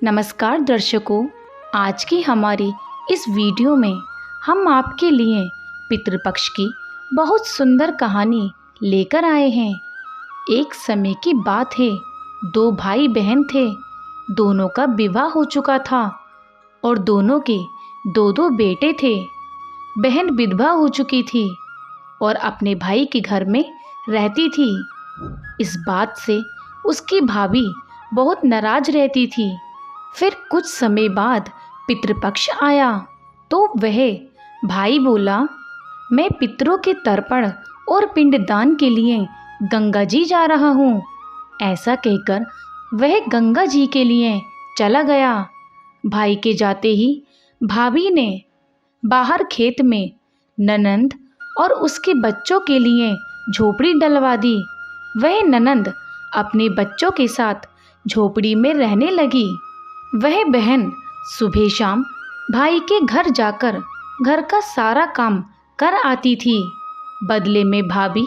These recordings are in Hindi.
नमस्कार दर्शकों, आज की हमारी इस वीडियो में हम आपके लिए पितृपक्ष की बहुत सुंदर कहानी लेकर आए हैं। एक समय की बात है, दो भाई बहन थे। दोनों का विवाह हो चुका था और दोनों के दो दो बेटे थे। बहन विधवा हो चुकी थी और अपने भाई के घर में रहती थी। इस बात से उसकी भाभी बहुत नाराज रहती थी। फिर कुछ समय बाद पितृपक्ष आया तो वह भाई बोला, मैं पितरों के तर्पण और पिंडदान के लिए गंगा जी जा रहा हूँ। ऐसा कहकर वह गंगा जी के लिए चला गया। भाई के जाते ही भाभी ने बाहर खेत में ननंद और उसके बच्चों के लिए झोपड़ी डलवा दी। वह ननंद अपने बच्चों के साथ झोपड़ी में रहने लगी। वह बहन सुबह शाम भाई के घर जाकर घर का सारा काम कर आती थी। बदले में भाभी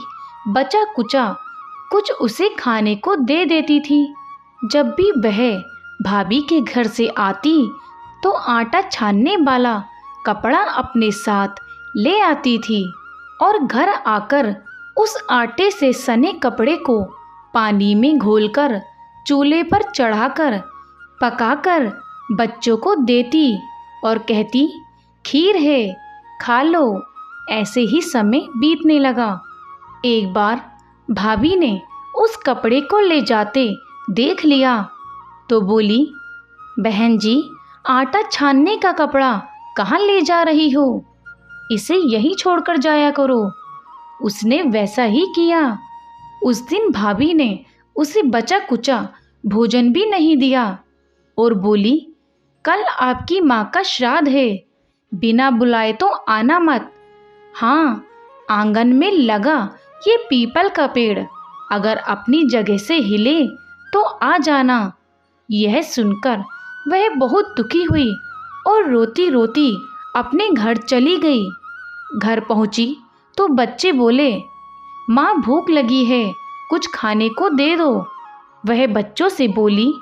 बचा कुचा कुछ उसे खाने को दे देती थी। जब भी वह भाभी के घर से आती तो आटा छानने वाला कपड़ा अपने साथ ले आती थी और घर आकर उस आटे से सने कपड़े को पानी में घोलकर चूल्हे पर चढ़ाकर पकाकर बच्चों को देती और कहती, खीर है, खा लो। ऐसे ही समय बीतने लगा। एक बार भाभी ने उस कपड़े को ले जाते देख लिया तो बोली, बहन जी, आटा छानने का कपड़ा कहाँ ले जा रही हो? इसे यहीं छोड़कर जाया करो। उसने वैसा ही किया। उस दिन भाभी ने उसे बचा कुचा भोजन भी नहीं दिया और बोली, कल आपकी माँ का श्राद्ध है, बिना बुलाए तो आना मत। हाँ, आंगन में लगा ये पीपल का पेड़ अगर अपनी जगह से हिले तो आ जाना। यह सुनकर वह बहुत दुखी हुई और रोती रोती अपने घर चली गई। घर पहुंची तो बच्चे बोले, माँ भूख लगी है, कुछ खाने को दे दो। वह बच्चों से बोली,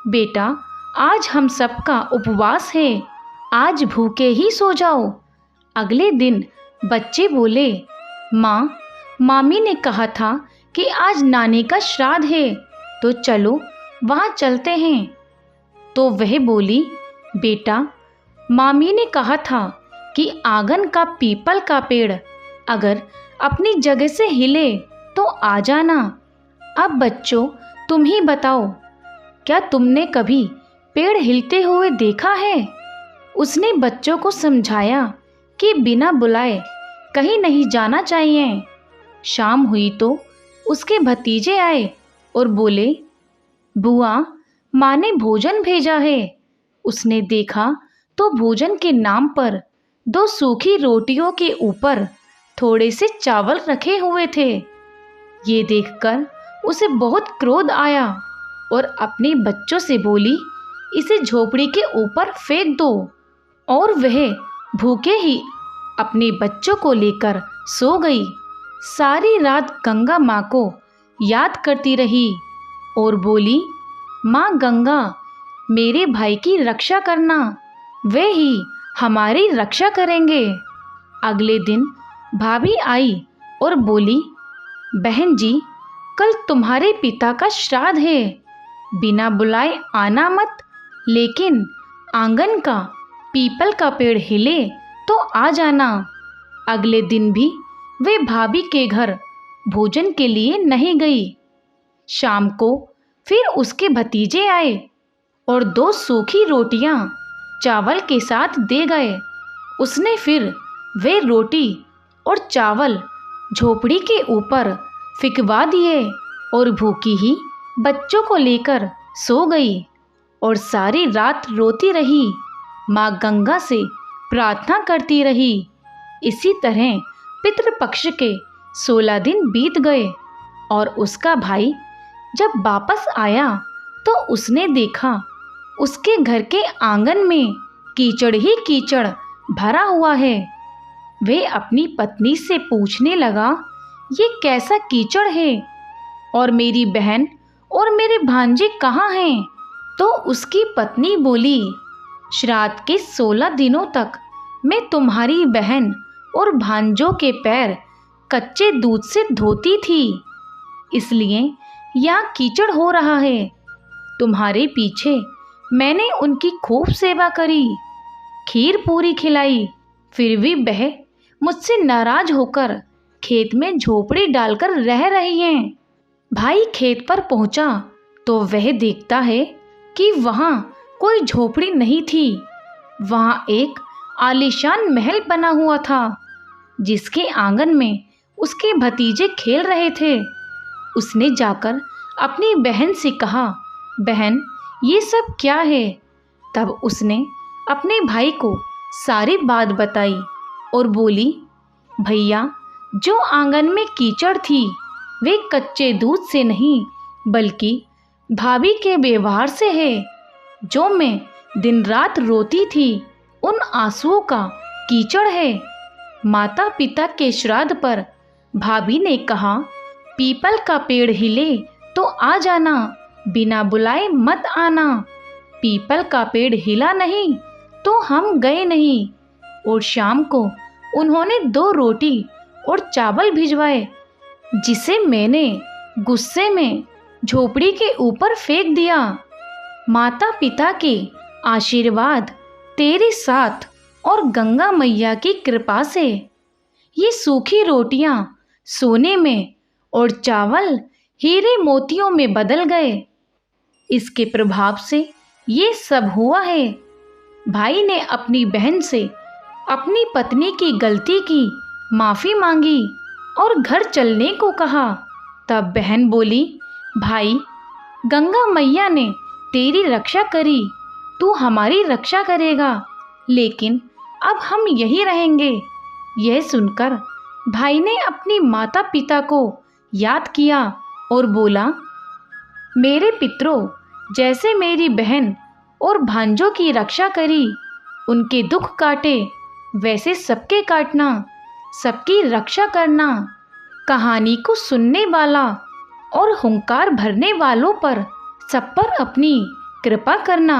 बेटा, आज हम सबका उपवास है, आज भूखे ही सो जाओ। अगले दिन बच्चे बोले, माँ, मामी ने कहा था कि आज नानी का श्राद्ध है, तो चलो वहाँ चलते हैं। तो वह बोली, बेटा, मामी ने कहा था कि आंगन का पीपल का पेड़ अगर अपनी जगह से हिले तो आ जाना। अब बच्चों, तुम ही बताओ, क्या तुमने कभी पेड़ हिलते हुए देखा है? उसने बच्चों को समझाया कि बिना बुलाए कहीं नहीं जाना चाहिए। शाम हुई तो उसके भतीजे आए और बोले, बुआ, माँ ने भोजन भेजा है। उसने देखा तो भोजन के नाम पर दो सूखी रोटियों के ऊपर थोड़े से चावल रखे हुए थे। ये देखकर उसे बहुत क्रोध आया और अपने बच्चों से बोली, इसे झोपड़ी के ऊपर फेंक दो। और वह भूखे ही अपने बच्चों को लेकर सो गई। सारी रात गंगा माँ को याद करती रही और बोली, माँ गंगा, मेरे भाई की रक्षा करना, वे ही हमारी रक्षा करेंगे। अगले दिन भाभी आई और बोली, बहन जी, कल तुम्हारे पिता का श्राद्ध है, बिना बुलाए आना मत, लेकिन आंगन का पीपल का पेड़ हिले तो आ जाना। अगले दिन भी वे भाभी के घर भोजन के लिए नहीं गई। शाम को फिर उसके भतीजे आए और दो सूखी रोटियां चावल के साथ दे गए। उसने फिर वे रोटी और चावल झोपड़ी के ऊपर फिकवा दिए और भूखी ही बच्चों को लेकर सो गई और सारी रात रोती रही, माँ गंगा से प्रार्थना करती रही। इसी तरह पितृपक्ष के 16 दिन बीत गए और उसका भाई जब वापस आया तो उसने देखा उसके घर के आंगन में कीचड़ ही कीचड़ भरा हुआ है। वे अपनी पत्नी से पूछने लगा, ये कैसा कीचड़ है और मेरी बहन और मेरे भांजे कहाँ हैं? तो उसकी पत्नी बोली, श्राद्ध के 16 दिनों तक मैं तुम्हारी बहन और भांजों के पैर कच्चे दूध से धोती थी, इसलिए यहाँ कीचड़ हो रहा है। तुम्हारे पीछे मैंने उनकी खूब सेवा करी, खीर पूरी खिलाई, फिर भी वह मुझसे नाराज होकर खेत में झोपड़ी डालकर रह रही हैं। भाई खेत पर पहुंचा तो वह देखता है कि वहाँ कोई झोपड़ी नहीं थी। वहाँ एक आलीशान महल बना हुआ था, जिसके आंगन में उसके भतीजे खेल रहे थे। उसने जाकर अपनी बहन से कहा, बहन ये सब क्या है? तब उसने अपने भाई को सारी बात बताई और बोली, भैया जो आंगन में कीचड़ थी वे कच्चे दूध से नहीं बल्कि भाभी के व्यवहार से है। जो मैं दिन रात रोती थी उन आंसुओं का कीचड़ है। माता पिता के श्राद्ध पर भाभी ने कहा, पीपल का पेड़ हिले तो आ जाना, बिना बुलाए मत आना। पीपल का पेड़ हिला नहीं तो हम गए नहीं। और शाम को उन्होंने 2 रोटी और चावल भिजवाए, जिसे मैंने गुस्से में झोपड़ी के ऊपर फेंक दिया। माता पिता के आशीर्वाद तेरे साथ और गंगा मैया की कृपा से ये सूखी रोटियां सोने में और चावल हीरे मोतियों में बदल गए। इसके प्रभाव से ये सब हुआ है। भाई ने अपनी बहन से अपनी पत्नी की गलती की माफ़ी मांगी और घर चलने को कहा। तब बहन बोली, भाई गंगा मैया ने तेरी रक्षा करी, तू हमारी रक्षा करेगा, लेकिन अब हम यहीं रहेंगे। यह सुनकर भाई ने अपनी माता पिता को याद किया और बोला, मेरे पितरों, जैसे मेरी बहन और भांजों की रक्षा करी, उनके दुख काटे, वैसे सबके काटना, सबकी रक्षा करना। कहानी को सुनने वाला और हुंकार भरने वालों पर सब पर अपनी कृपा करना।